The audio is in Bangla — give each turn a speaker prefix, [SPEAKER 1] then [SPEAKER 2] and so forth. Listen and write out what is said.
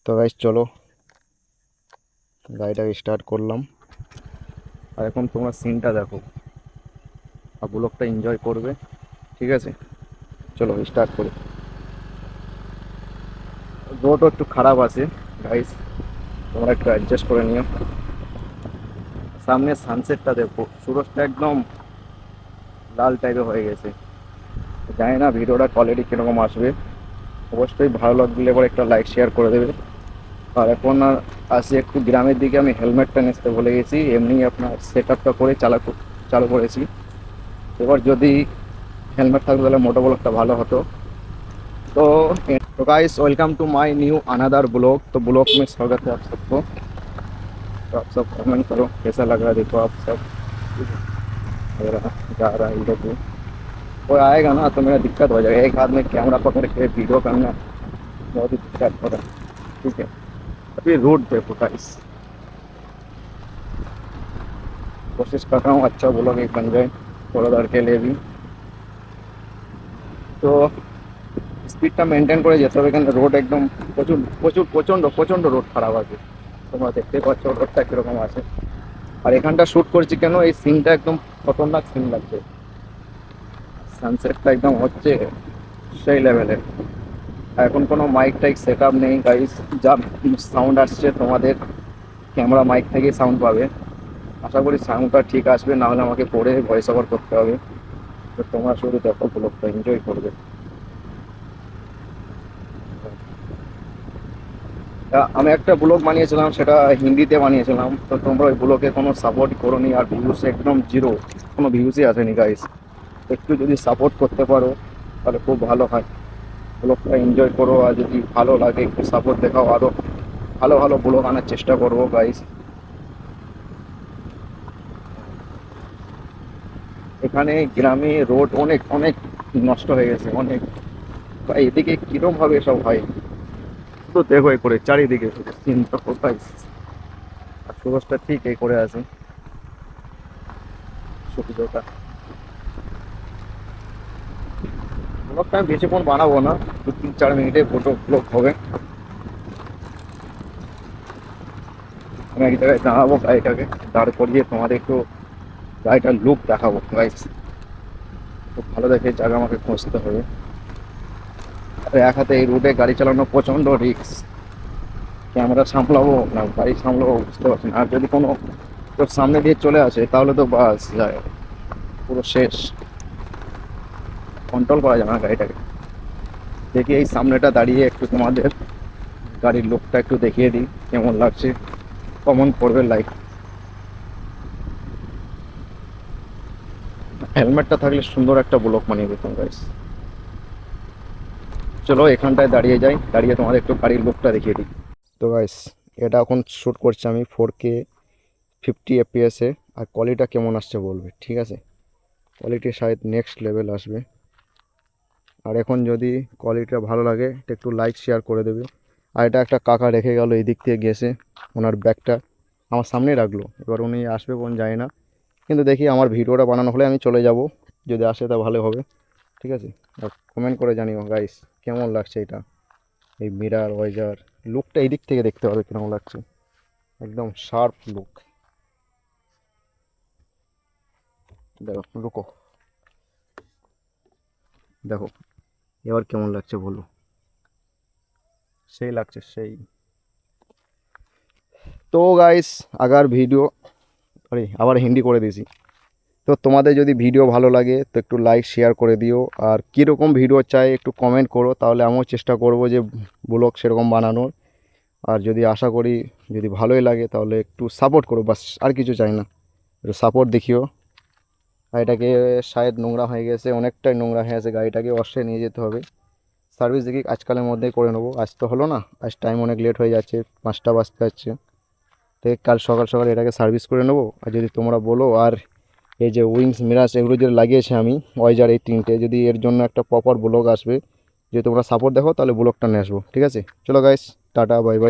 [SPEAKER 1] তো গাইস চলো গাড়িটাকে স্টার্ট করলাম। আর এখন তোমরা সিনটা দেখো আর ব্লগটা এনজয় করবে, ঠিক আছে? চলো স্টার্ট করি। রোডও একটু খারাপ আছে গাইস, তোমরা একটু অ্যাডজাস্ট করে নিও। সামনে সানসেটটা দেখো, সূরজটা একদম লাল টাইপের হয়ে গেছে। জানি না ভিডিওটা কোয়ালিটি কীরকম আসবে, অবশ্যই ভালো লাগলে এবার একটা লাইক শেয়ার করে দেবে। আর এখন আর আসি একটু গ্রামের দিকে, আমি হেলমেটটা নিতে ভুলে গেছি, এমনি আপনার সেট আপটা করে চালু করেছি। এবার যদি हेलमेट থাকতো তাহলে মোটো ব্লগটা ভালো হতো। तो तो guys welcome to my new another blog. तो ब्लॉग में स्वागत है आप सबको। तो आप सब कमेंट करो कैसा लग रहा है, देखो आप सब अगर जा रहा है इधर को कोई आएगा ना तो मेरा दिक्कत हो जाएगा, एक हाथ में कैमरा पकड़ के वीडियो करना बहुत ही दिक्कत हो रहा है, ठीक है? अभी रोड देखो गाइस, कोशिश कर रहा हूँ अच्छा ब्लॉग एक बन जाए थोड़ा देर के लिए भी। तो স্পিডটা মেনটেন করে যেতে হবে, এখানে রোড একদম প্রচুর প্রচুর প্রচণ্ড প্রচণ্ড রোড খারাপ আছে, তোমরা দেখতে পাচ্ছ রোডটা কীরকম আছে। আর এখানটা শ্যুট করছি কেন, এই সিনটা একদম খতরনাক সিন লাগছে, সানসেটটা একদম হচ্ছে সেই লেভেলের। এখন কোনো মাইক টাইক সেট আপ নেই গাইস, যা সাউন্ড আসছে তোমাদের ক্যামেরা মাইক থেকেই সাউন্ড পাবে। আশা করি সাউন্ডটা ঠিক আসবে, নাহলে আমাকে পরে ভয়েস ওভার করতে হবে। তো তোমরা শুধু দেখো, ব্লগটা এনজয় করবে। আমি একটা ব্লগ বানিয়েছিলাম, সেটা হিন্দিতে বানিয়েছিলাম, তো তোমরা ওই ব্লগে কোনো সাপোর্ট করোনি, আর ভিউজ একদম জিরো, কোনো ভিউজই আসেনি গাইস। একটু যদি সাপোর্ট করতে পারো তাহলে খুব ভালো হয়, ব্লগটা এনজয় করো। আর যদি ভালো লাগে একটু সাপোর্ট দেখাও, আরও ভালো ভালো ব্লগ আনার চেষ্টা করবো গাইস। এখানে গ্রামে রোড অনেক অনেক নষ্ট হয়ে গেছে অনেক, ভাই এদিকে কীরকমভাবে সব হয় তো দেখো এ করে চারিদিকে চিন্তা কোথায়। আর সুরজটা ঠিক এই করে আছে, সূর্যটা। ব্লগটা আমি বেশিক্ষণ বানাবো না, 2-3-4 মিনিটে ফটো ব্লগ হবে। আমি এক জায়গায় দাঁড়াবো, গাড়িটাকে দাঁড় করিয়ে তোমাদের একটু গাড়িটার লুক দেখাবো গাইস। খুব ভালো দেখে জায়গা আমাকে খুঁজতে হবে। আর এক হাতে এই রুটে গাড়ি চালানো প্রচণ্ড রিস্ক, ক্যামেরা সামলাবো না গাড়ি সামলাবো বুঝতে পারছি না। আর যদি কোনো তোর সামনে দিয়ে চলে আসে তাহলে তো বাস যায়, পুরো শেষ, কন্ট্রোল করা যাবে না গাড়িটাকে। দেখি এই সামনেটা দাঁড়িয়ে একটু তোমাদের গাড়ির লুকটা একটু দেখিয়ে দিই কেমন লাগছে, কমেন্ট করবে, লাইক। হেলমেটটা থাকলে সুন্দর একটা ব্লগ বানিয়ে দিতাম গাইস। চলো এখানটায় দাঁড়িয়ে যাই, দাঁড়িয়ে তোমাদের একটু গাড়ির লুকটা দেখিয়ে দিই। তো গাইস এটা এখন শ্যুট করছি আমি 4K 50 FPS-এ, আর কোয়ালিটিটা কেমন আসছে বলবে, ঠিক আছে? কোয়ালিটি শায়দ নেক্সট লেভেল আসবে। আর এখন যদি কোয়ালিটিটা ভালো লাগে এটা একটু লাইক শেয়ার করে দেবে। আর এটা একটা কাকা রেখে গেল, এই দিক থেকে গেছে, ওনার ব্যাগটা আমার সামনেই রাখলো, এবার উনি আসবে কোন যায় না। কিন্তু দেখি আমার ভিডিওটা বানানো হলে আমি চলে যাব, যদি আসে তা ভালো হবে, ঠিক আছে? আর কমেন্ট করে জানিও গাইস কেমন লাগছে এটা, এই মিরার ওয়াইজার লুকটা এই দিক থেকে দেখতে হবে কেমন লাগছে, একদম শার্প লুক। দেখো রুকো, দেখো এবার কেমন লাগছে বলো, সেই লাগছে সেই। তো গাইস अगर ভিডিও, আরে আবার হিন্দি করে দিয়েছি। তো তোমাদের যদি ভিডিও ভালো লাগে তো একটু লাইক শেয়ার করে দিও, আর কীরকম ভিডিও চাই একটু কমেন্ট করো, তাহলে আমিও চেষ্টা করব যে ব্লগ সেরকম বানানোর। আর যদি আশা করি যদি ভালোই লাগে তাহলে একটু সাপোর্ট করো, বাস আর কিছু চাই না, একটু সাপোর্ট দেখিও। আর এটাকে শায়দ নোংরা হয়ে গেছে, অনেকটাই নোংরা হয়ে গেছে, গাড়িটাকে ওয়াশে নিয়ে যেতে হবে, সার্ভিস দেখি আজকালের মধ্যেই করে নেবো। আজ তো হলো না, আজ টাইম অনেক লেট হয়ে যাচ্ছে, 5টা বাজতে যাচ্ছে, তো কাল সকাল সকাল এটাকে সার্ভিস করে নেবো। আর যদি তোমরা বলো, আর এই যে উইংস মিরাজ এগুলো যে লাগিয়েছে আমি ওয়াইজার এই তিনটে, যদি এর জন্য একটা প্রপার ব্লগ আসবে, যদি তোমরা সাপোর্ট দেখো তাহলে ব্লগটা নিয়ে আসবো, ঠিক আছে? চলো গাইস, টাটা বাই বাই।